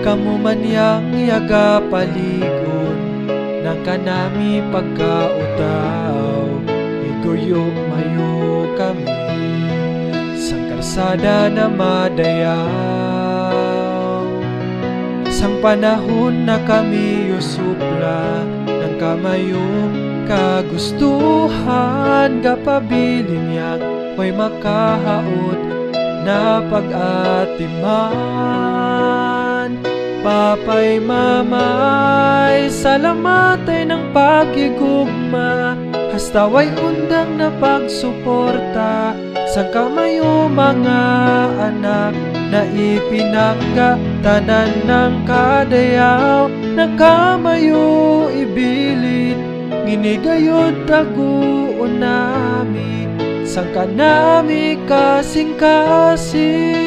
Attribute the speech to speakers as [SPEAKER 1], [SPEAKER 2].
[SPEAKER 1] Kamu man yang yaga paligon nang kanami pagkautaw, iguyo mayo kami sang kalsada na madayaw. Sang panahon na kami yusupla ng kamayo kagustuhan, gapabilin yang may makahaot na pag-atiman. Papay mamay, salamatay ng pagigugma, hastaway undang na pagsuporta sa kamayo mga anak na ipinangga tanan ng kadayaw na kamayo ibilin. Nginigayod taguon nami sang kanami kasing-kasing.